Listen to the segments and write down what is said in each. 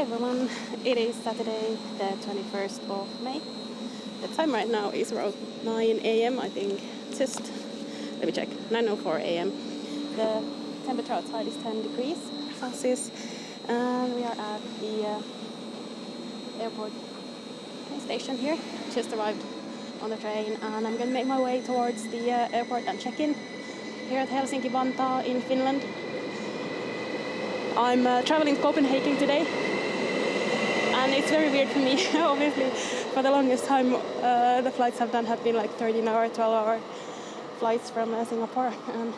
everyone, it is Saturday the 21st of May. The time right now is around 9 a.m. I think, just, let me check, 9:04 a.m. The temperature outside is 10 degrees Celsius and we are at the airport train station here. Just arrived on the train and I'm going to make my way towards the airport and check in here at Helsinki-Vantaa in Finland. I'm traveling to Copenhagen today and it's very weird for me. Obviously for the longest time the flights have been like 13-hour, 12-hour flights from Singapore, and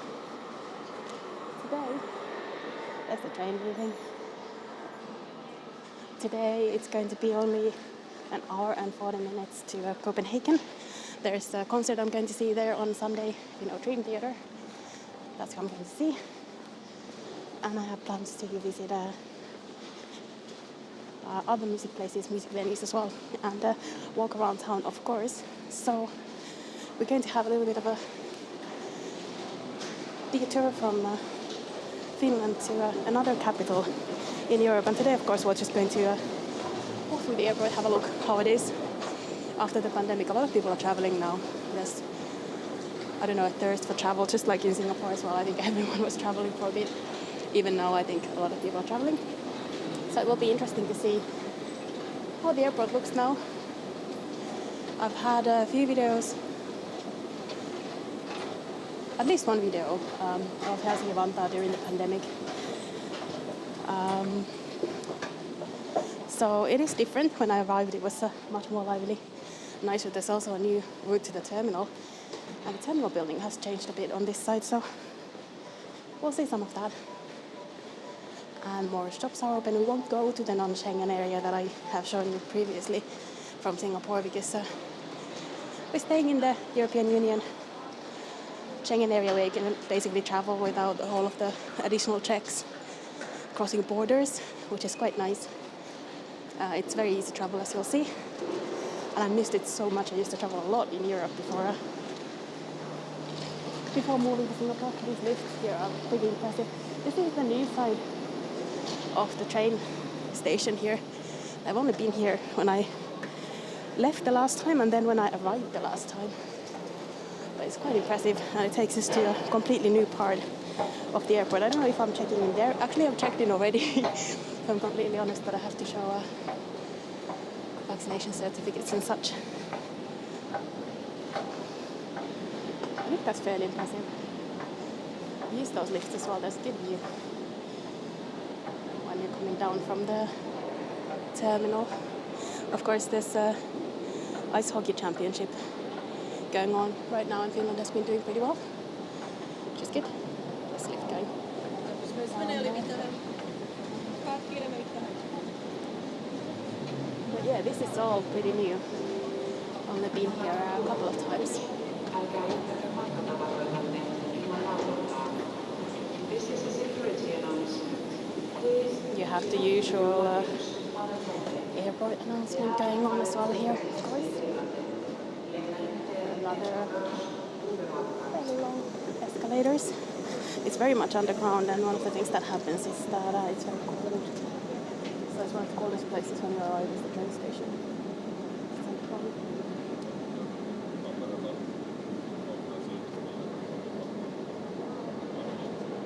today that's the train leaving. Today it's going to be only an hour and 40 minutes to Copenhagen. There's a concert I'm going to see there on Sunday, Dream Theater. That's what I'm going to see. And I have plans to visit other music places, music venues as well, and walk around town, of course. So we're going to have a little bit of a detour from Finland to another capital in Europe. And today, of course, we're just going to walk through the airport, have a look how it is after the pandemic. A lot of people are traveling now. There's, I don't know, a thirst for travel, just like in Singapore as well. I think everyone was traveling for a bit. Even now, I think a lot of people are traveling. So it will be interesting to see how the airport looks now. I've had a few videos, at least one video of Helsinki-Vantaa during the pandemic. So it is different. When I arrived, it was much more lively, nicer. There's also a new route to the terminal, and the terminal building has changed a bit on this side, so we'll see some of that. And more shops are open. We won't go to the non-Schengen area that I have shown you previously from Singapore, because we're staying in the European Union Schengen area where you can basically travel without all of the additional checks crossing borders, which is quite nice. It's very easy travel, as you'll see. And I missed it so much. I used to travel a lot in Europe before moving to Singapore. These lifts here are pretty impressive. This is the new side of the train station here. I've only been here when I left the last time and then when I arrived the last time. But it's quite impressive, and it takes us to a completely new part of the airport. I don't know if I'm checking in there. Actually, I've checked in already, if I'm completely honest, but I have to show vaccination certificates and such. I think that's fairly impressive. Use those lifts as well. There's a good view when you're coming down from the terminal. Of course, there's a ice hockey championship going on right now, and Finland has been doing pretty well, which is good. There's a lift going. But yeah, this is all pretty new. I've only been here a couple of times. You have the usual airport announcement going on as well here, of course. Another very long escalators. It's very much underground, and one of the things that happens is that it's very cold. So it's one of the coldest places when you arrive is the train station. It's underground.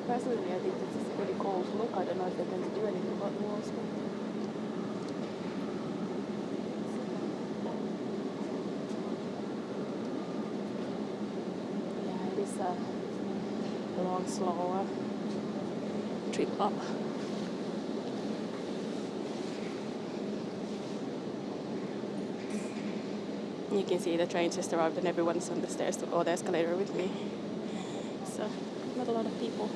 Personally, I think this is a pretty cold look. I don't know if they're going to do anything about the walls. Yeah, it is a long, slow trip up. You can see the train just arrived and everyone's on the stairs or the escalator with me. So, not a lot of people.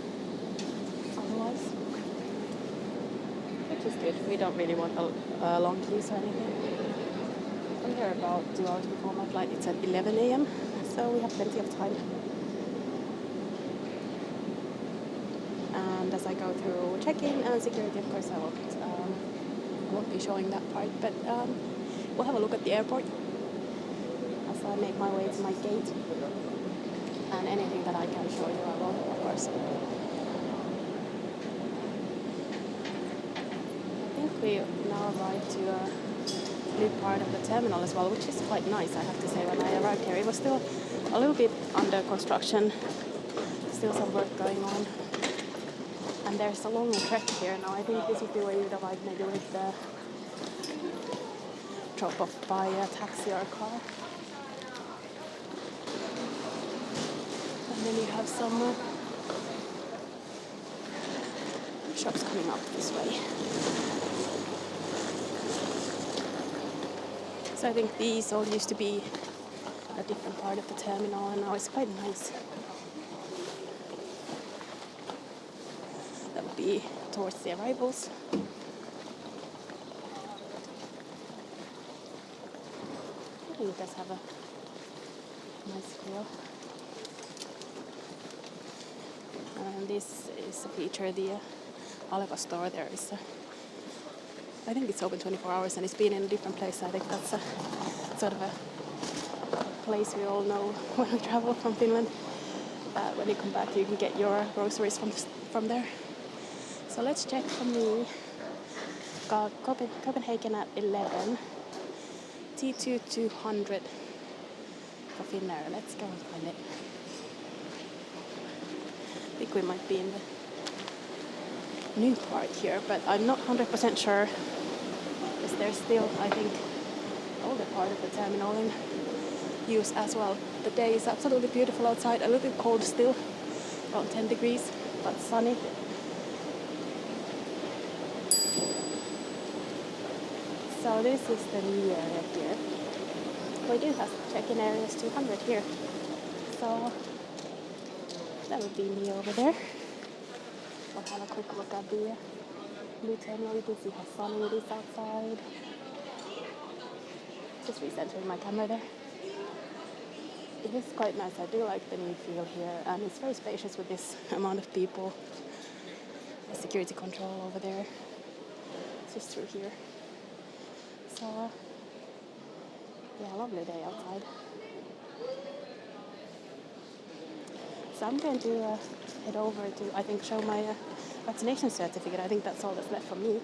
Otherwise, which is good. We don't really want a long queues or anything. I'm here about 2 hours before my flight. It's at 11 a.m. so we have plenty of time. And as I go through check-in and security, of course, I won't be showing that part, but we'll have a look at the airport as I make my way to my gate. And anything that I can show you, I will, of course. we now arrived to a new part of the terminal as well, which is quite nice, I have to say. When I arrived here, it was still a little bit under construction, still some work going on. And there's a long trek here now. I think this is the way you'd arrive maybe with the drop off by a taxi or a car. And then you have some shops coming up this way. So I think these all used to be a different part of the terminal, and now it's quite nice. That would be towards the arrivals. I think it does have a nice grill. And this is a feature, the Aleva store. There is I think it's open 24 hours and it's been in a different place. I think that's a sort of a place we all know when we travel from Finland. When you come back, you can get your groceries from there. So let's check for me. Got Copenhagen at 11. T2 200 for Finnair. Let's go and find it. I think we might be in the new part here, but I'm not 100% sure. Because there's still, I think, older part of the terminal in use as well. The day is absolutely beautiful outside, a little bit cold still, around 10 degrees, but sunny. So this is the new area here. We do have check-in areas 200 here. So that would be me over there. I'll have a quick look at the new terminal. You can see how sunny it is outside. Just recentering my camera there. It is quite nice. I do like the new feel here, and it's very spacious with this amount of people. The security control over there. It's just through here. So yeah, lovely day outside. So I'm going to head over to, I think, show my vaccination certificate. I think that's all that's left for me.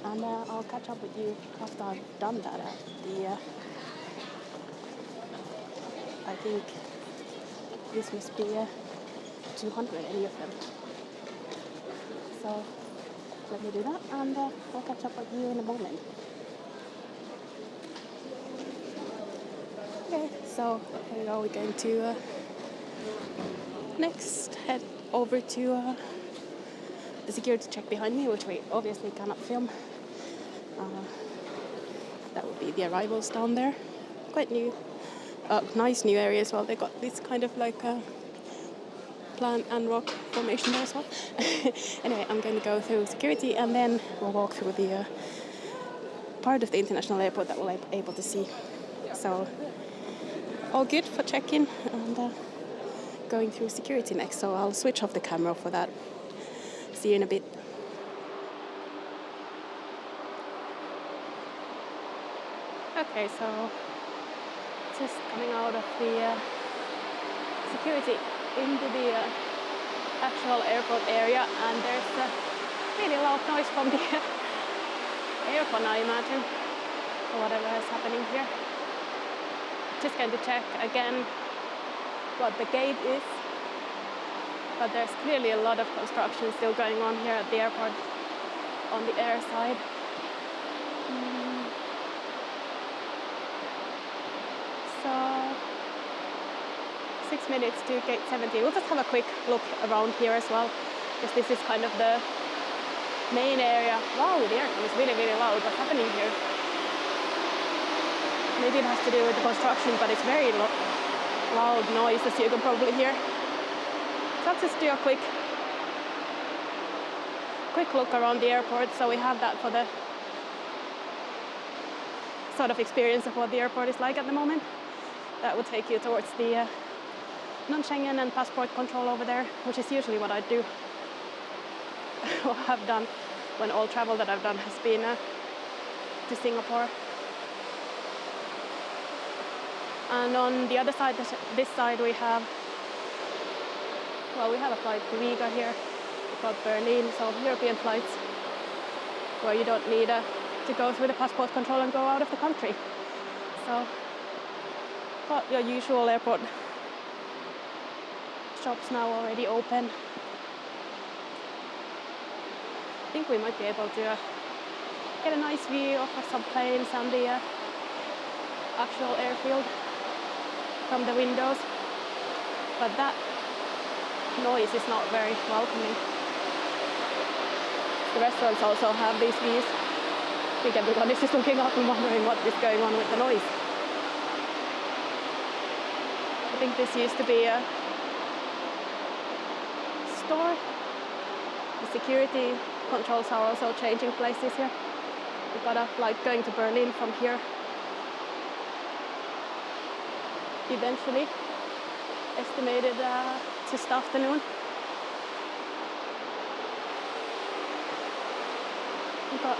And I'll catch up with you after I've done that at the, I think this must be 200, any of them. So let me do that, and I'll catch up with you in a moment. Okay, so here we go. We're going to next head over to the security check behind me, which we obviously cannot film. That would be the arrivals down there. Quite new, nice new area as well. They got this kind of like plant and rock formation there as well. Anyway, I'm going to go through security and then we'll walk through the part of the international airport that we'll be able to see. So all good for check-in and going through security next. So I'll switch off the camera for that. See you in a bit. Okay, so just coming out of the security into the actual airport area, and there's a really loud noise from the aircon, I imagine, or whatever is happening here. Just going to check again what the gate is, but there's clearly a lot of construction still going on here at the airport on the air side. So 6 minutes to gate 70. We'll just have a quick look around here as well, because this is kind of the main area. Wow, the aircon is really, really loud. What's happening here? Maybe it has to do with the construction, but it's very loud noise, as you can probably hear. So let's just do a quick look around the airport, so we have that for the sort of experience of what the airport is like at the moment. That would take you towards the non-Schengen and passport control over there, which is usually what I do or have done when all travel that I've done has been to Singapore. And on the other side, this side, we have a flight to Riga here, about Berlin, so European flights. where you don't need to go through the passport control and go out of the country. So, got your usual airport shops now already open. I think we might be able to get a nice view of some planes and the actual airfield from the windows, but that noise is not very welcoming. The restaurants also have these views. I think everyone is just looking up and wondering what is going on with the noise. I think this used to be a store. The security controls are also changing places here. We've got a flight going to Berlin from here eventually, estimated this afternoon. We've got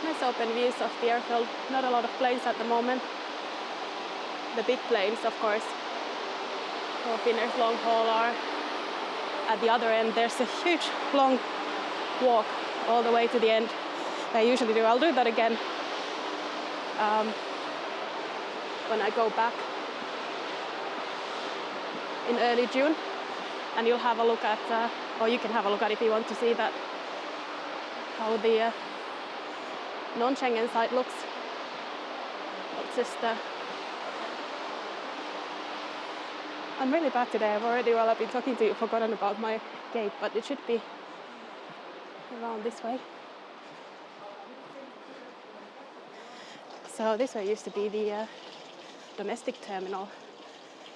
nice open views of the airfield. Not a lot of planes at the moment. The big planes, of course, for Finnair's long haul are at the other end. There's a huge long walk all the way to the end. I usually do. I'll do that again when I go back in early June, and you'll have a look at, or you can have a look at if you want to see that, how the non-Schengen side looks. It's just, I'm really bad today. I've already, while I've been talking to you, forgotten about my gate, but it should be around this way. So this way used to be the domestic terminal.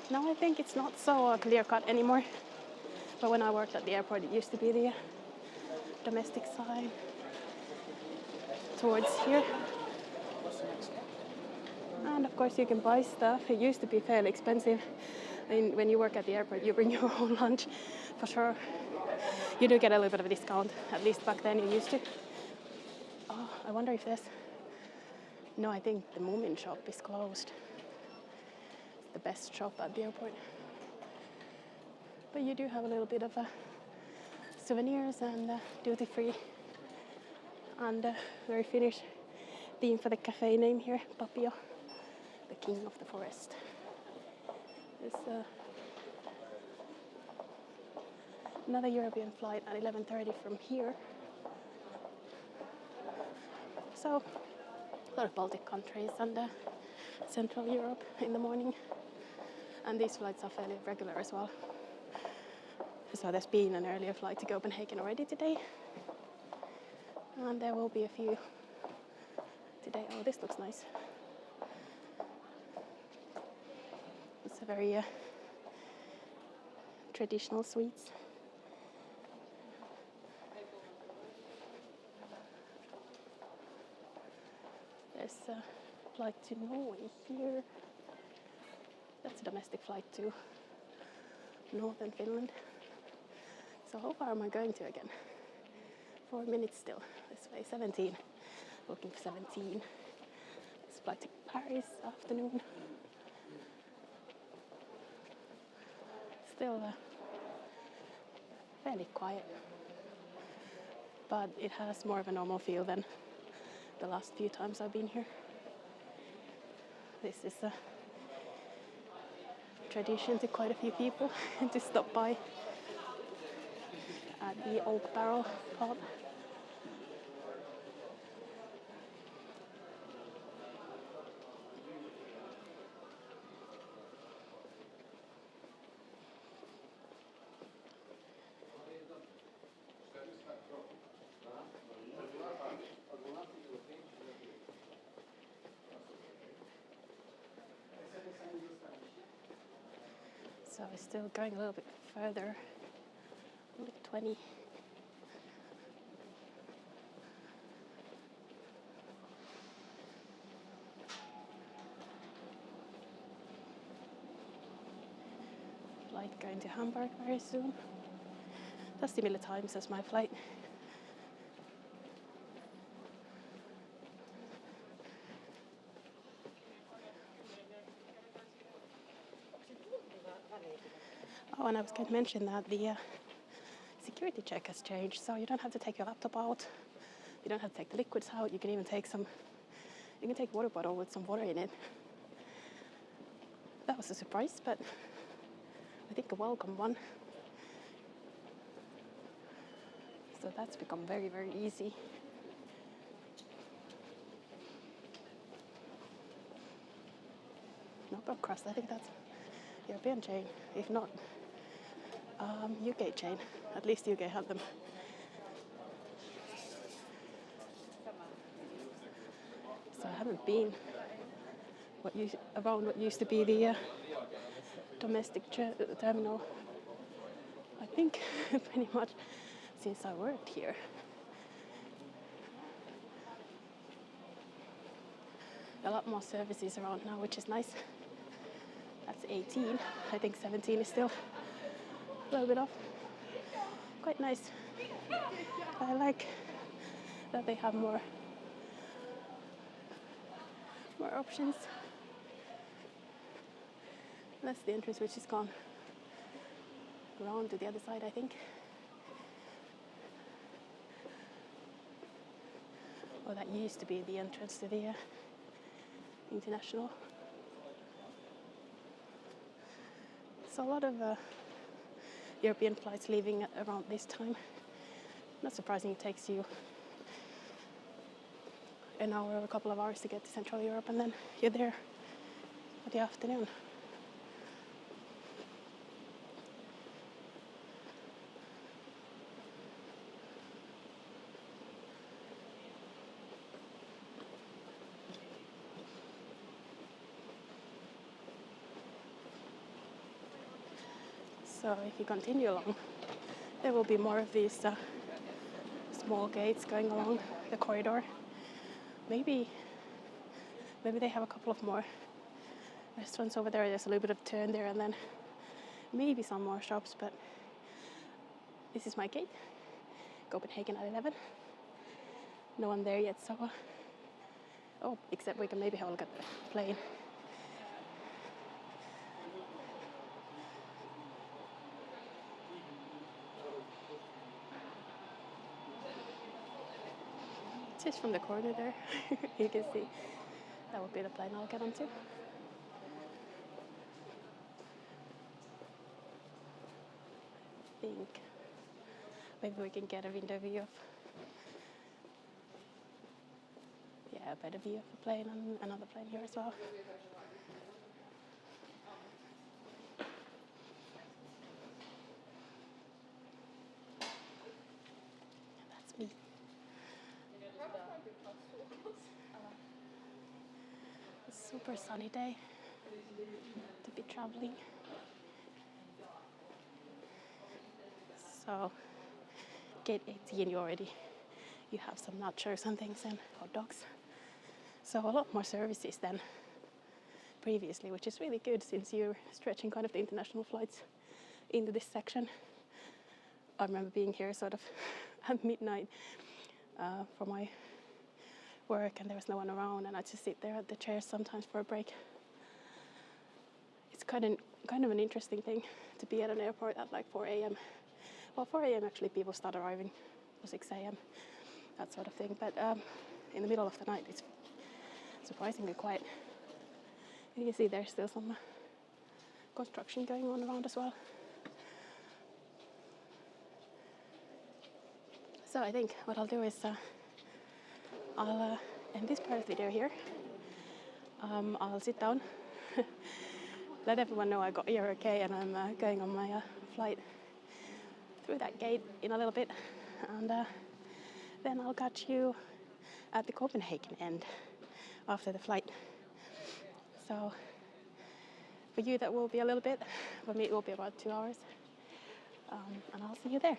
Now I think it's not so clear-cut anymore. But when I worked at the airport, it used to be the domestic side towards here. And of course you can buy stuff. It used to be fairly expensive. I mean, when you work at the airport, you bring your own lunch, for sure. You do get a little bit of a discount, at least back then you used to. Oh, I wonder if there's... No, I think the Moomin shop is closed. It's the best shop at the airport. But you do have a little bit of souvenirs and duty-free. And very Finnish theme for the cafe name here, Papio, the king of the forest. There's another European flight at 11:30 from here. So, a lot of Baltic countries and Central Europe in the morning. And these flights are fairly regular as well. So there's been an earlier flight to Copenhagen already today. And there will be a few today. Oh, this looks nice. It's a very traditional sweets. There's a flight to Norway here. That's a domestic flight to northern Finland. So how far am I going to again? 4 minutes still. This way, 17. Looking for 17. This flight to Paris afternoon. Still fairly quiet, but it has more of a normal feel than the last few times I've been here. This is a tradition to quite a few people to stop by at the Oak Barrel pub. So we're still going a little bit further, only 20. Flight going to Hamburg very soon. That's similar times as my flight. Oh, and I was going to mention that the security check has changed, so you don't have to take your laptop out. You don't have to take the liquids out. You can even take a water bottle with some water in it. That was a surprise, but I think a welcome one. So that's become very, very easy. No broad crust, I think that's European chain. If not, UK chain. At least UK have them. So I haven't been around what used to be the domestic terminal, I think, pretty much since I worked here. A lot more services around now, which is nice. That's 18. I think 17 is still a little bit off. Quite nice. I like that they have more options. That's the entrance, which is gone around to the other side, I think. Well, that used to be the entrance to the international. So a lot of European flights leaving around this time. Not surprising, it takes you an hour or a couple of hours to get to Central Europe, and then you're there for the afternoon. So if you continue along, there will be more of these small gates going along the corridor. Maybe they have a couple of more restaurants over there. There's a little bit of turn there, and then maybe some more shops, but this is my gate, Copenhagen at 11. No one there yet, so except we can maybe have a look at the plane. Just from the corner there, you can see that would be the plane I'll get onto. I think maybe we can get a window view of, a better view of the plane and another plane here as well. That's me. A super sunny day to be traveling. So, gate 18, you have some nachos and things and hot dogs. So a lot more services than previously, which is really good since you're stretching kind of the international flights into this section. I remember being here sort of at midnight for my work, and there was no one around, and I just sit there at the chairs sometimes for a break. It's kind of an interesting thing to be at an airport at like 4 a.m. Well, 4 a.m. actually people start arriving, or 6 a.m. that sort of thing. But in the middle of the night, it's surprisingly quiet. You can see there's still some construction going on around as well. So I think what I'll do is I'll end this part of the video here. I'll sit down, let everyone know I got here okay, and I'm going on my flight through that gate in a little bit, and then I'll catch you at the Copenhagen end after the flight. So for you that will be a little bit, for me it will be about 2 hours, and I'll see you there.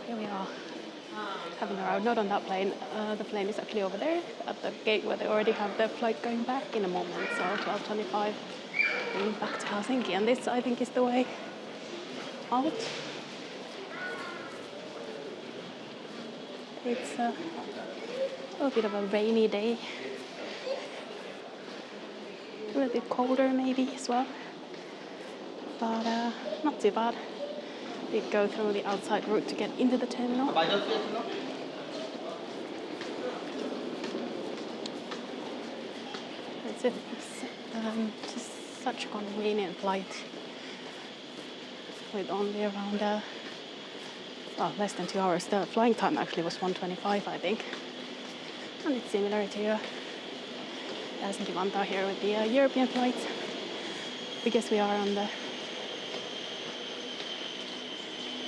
Here we are, having a ride. Not on that plane. The plane is actually over there at the gate where they already have their flight going back in a moment. So 12:25, going back to Helsinki. And this, I think, is the way out. It's a little bit of a rainy day. A little bit colder maybe as well. But not too bad. We go through the outside route to get into the terminal. It's just such a convenient flight with only around less than 2 hours. The flying time actually was 1:25, I think, and it's similar to Helsinki-Vantaa here with the European flights. Because we are on the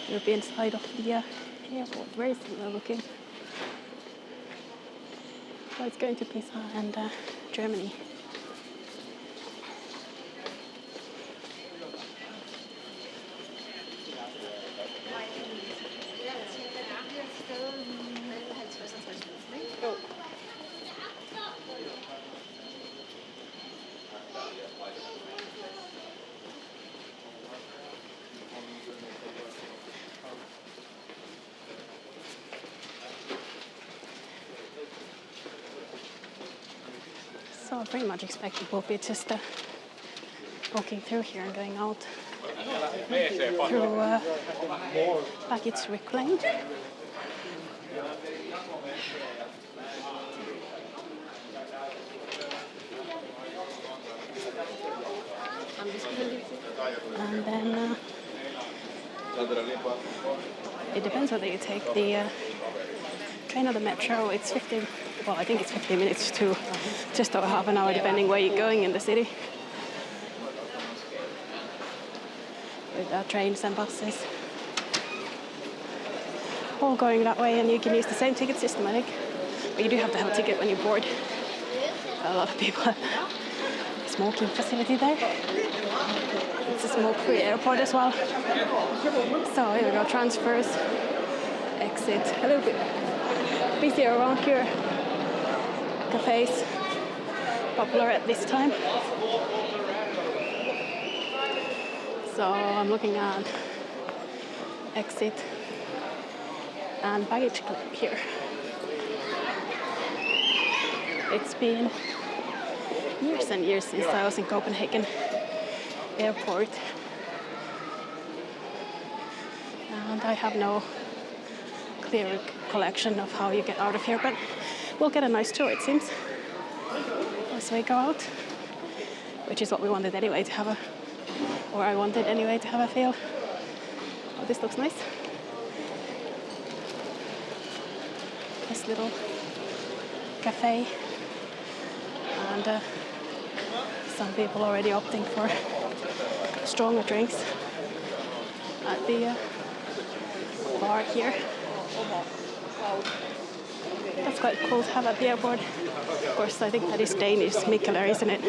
European side of the airport, very similar looking. So it's going to Pisa and Germany. So I pretty much expect it will be just walking through here and going out through baggage reclaim. And then it depends whether you take the train or the metro. It's 15, well, I think it's 15 minutes to just over half an hour, depending where you're going in the city. With trains and buses. All going that way, and you can use the same ticket system, I think. But you do have to have a ticket when you board. A lot of people have a smoking facility there. It's a smoke-free airport as well. So here we go, transfers, exit. A little bit busier around here. Cafes, popular at this time. So I'm looking at exit and baggage claim here. It's been years and years since I was in Copenhagen Airport. And I have no clear recollection of how you get out of here, but we'll get a nice tour, it seems, as we go out, which is what we wanted anyway to have a, or I wanted anyway to have a feel. Oh, this looks nice. This little cafe, and some people already opting for stronger drinks at the bar here. That's quite cool to have at the airport. Of course, I think that is Danish Mikkeler, isn't it?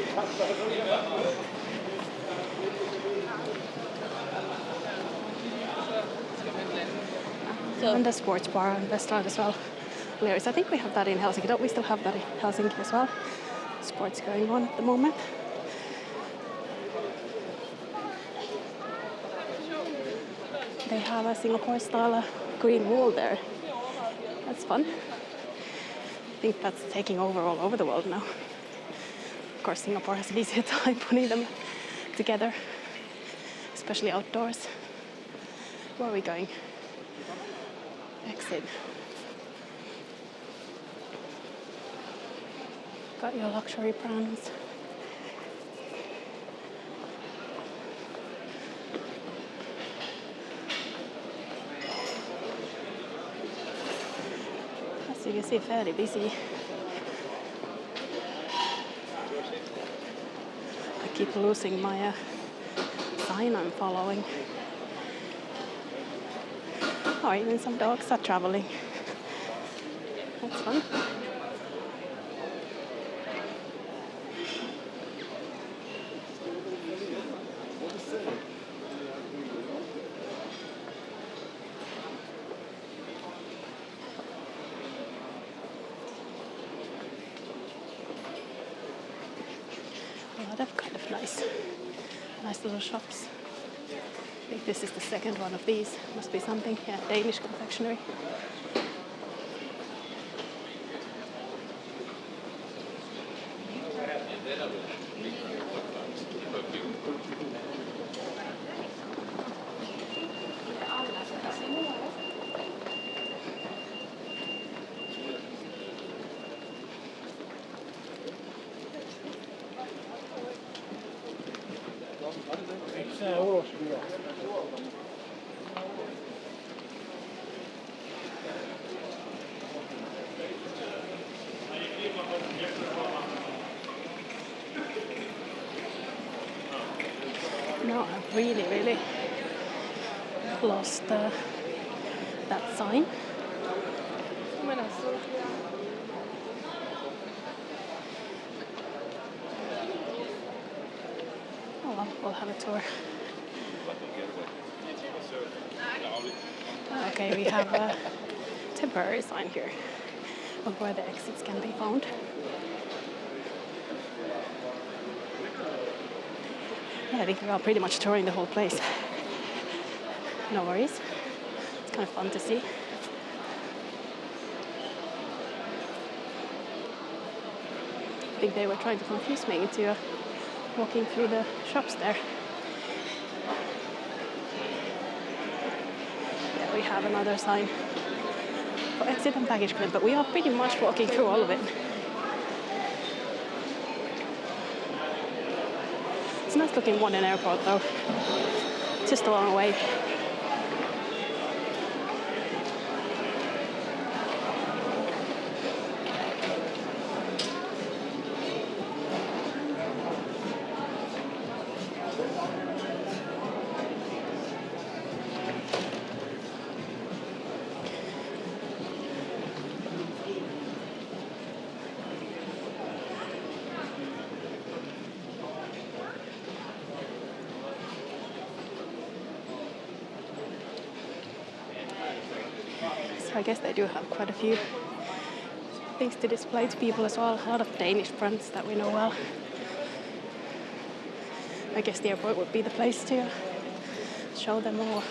And the sports bar and restaurant as well. Hilarious. I think we have that in Helsinki. Don't we still have that in Helsinki as well? Sports going on at the moment. They have a Singapore-style green wall there. That's fun. I think that's taking over all over the world now. Of course, Singapore has an easier time putting them together, especially outdoors. Where are we going? Exit. Got your luxury brands. As you can see, fairly busy. I keep losing my sign I'm following. Oh, even some dogs are traveling. That's fun. they're kind of nice. Nice little shops. I think this is the second one of these. Must be something, yeah, Danish confectionery. No, I've really lost that sign. Oh well, we'll have a tour. Okay, we have a temporary sign here of where the exits can be found. Yeah, I think we're all pretty much touring the whole place. No worries. It's kind of fun to see. I think they were trying to confuse me into walking through the shops there. Yeah, we have another sign for exit and baggage claim, but we are pretty much walking through all of it. It's a nice looking one in airport though. Just a long way. So I guess they do have quite a few things to display to people as well. A lot of Danish brands that we know well. I guess the airport would be the place to show them all.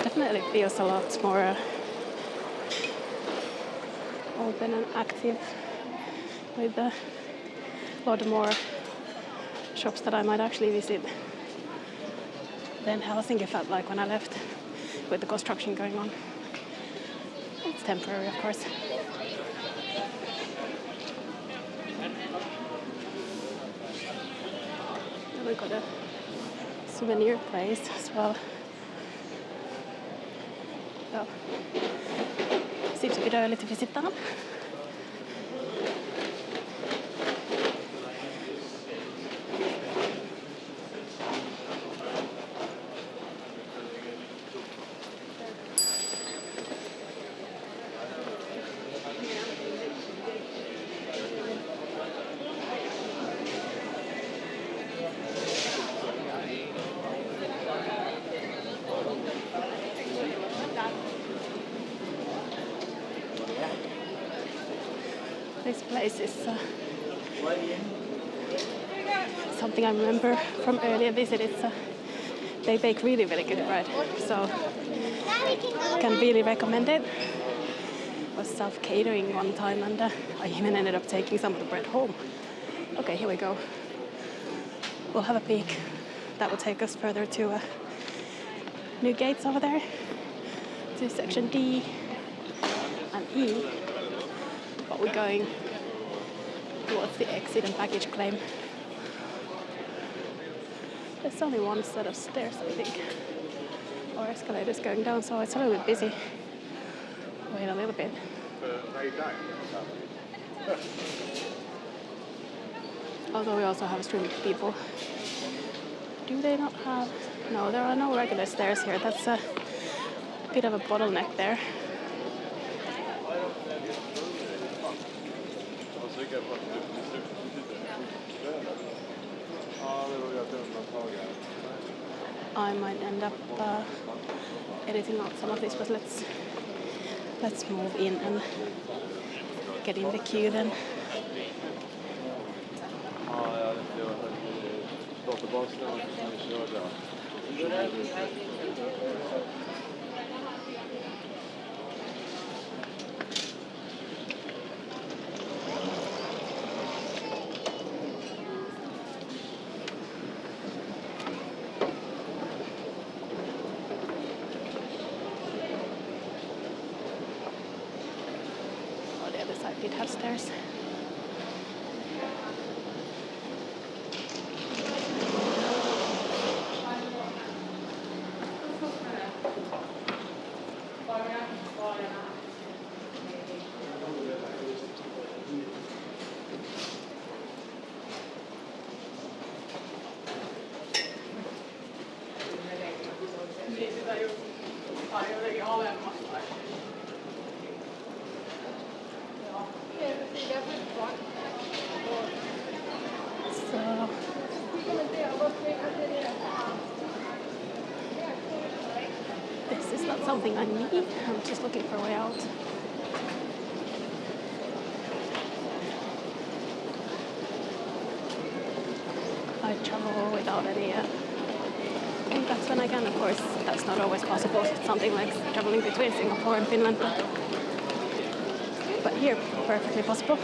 Definitely feels a lot more open and active with a lot more shops that I might actually visit than Helsinki felt like when I left with the construction going on. It's temporary, of course. And we got a souvenir place as well. So, seems a bit early to visit that. This place is something I remember from earlier visit. They bake really good bread, so can really recommend it. Was self-catering one time, and I even ended up taking some of the bread home. Okay, here we go. We'll have a peek. That will take us further to new gates over there, to section D and E. But we're going towards the exit and baggage claim. There's only one set of stairs, I think, or escalators going down, so it's a little bit busy. Wait a little bit. Although we also have a stream of people. Do they not have... No, there are no regular stairs here. That's a bit of a bottleneck there. I might end up editing out some of this, but let's move in and get in the queue then. Oh, the other side did have stairs. This is not something I need. I'm just looking for a way out. I travel without any that's when I can, of course. That's not always possible. Something like traveling between Singapore and Finland, but here perfectly possible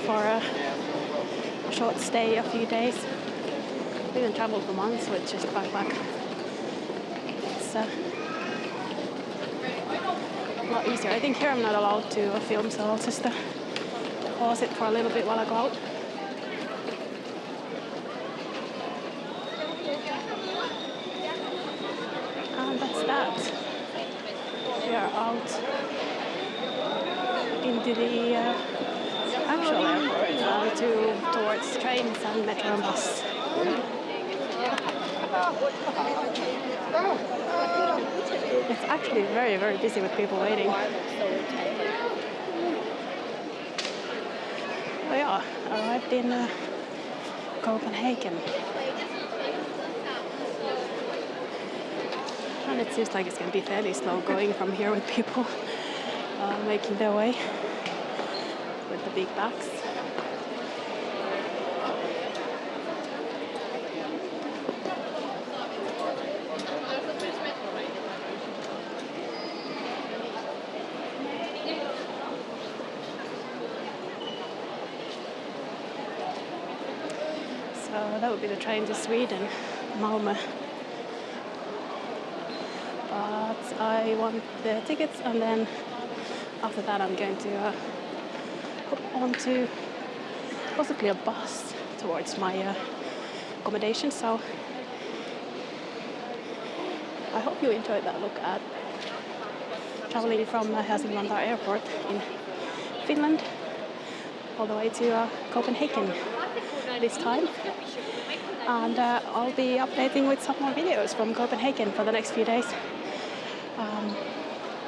for a short stay, a few days. We even traveled for months with just a backpack. It's a lot easier. I think here I'm not allowed to film, so I'll just pause it for a little bit while I go out. And that's that. We are out into the actual airport towards trains and metro and bus. It's actually very, very busy with people waiting. We are arrived in Copenhagen. And it seems like it's going to be fairly slow going from here with people making their way with the big bags. So that would be the train to Sweden, Malmö. But I want the tickets, and then after that I'm going to hop onto possibly a bus towards my accommodation. So I hope you enjoyed that look at traveling from Helsinki-Vantaa Airport in Finland all the way to Copenhagen this time. And I'll be updating with some more videos from Copenhagen for the next few days.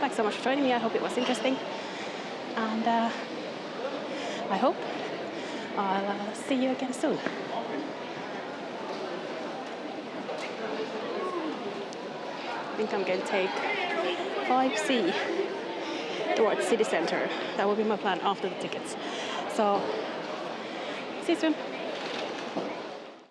Thanks so much for joining me. I hope it was interesting. And I hope I'll see you again soon. I think I'm going to take 5C towards city center. That will be my plan after the tickets. So, see you soon.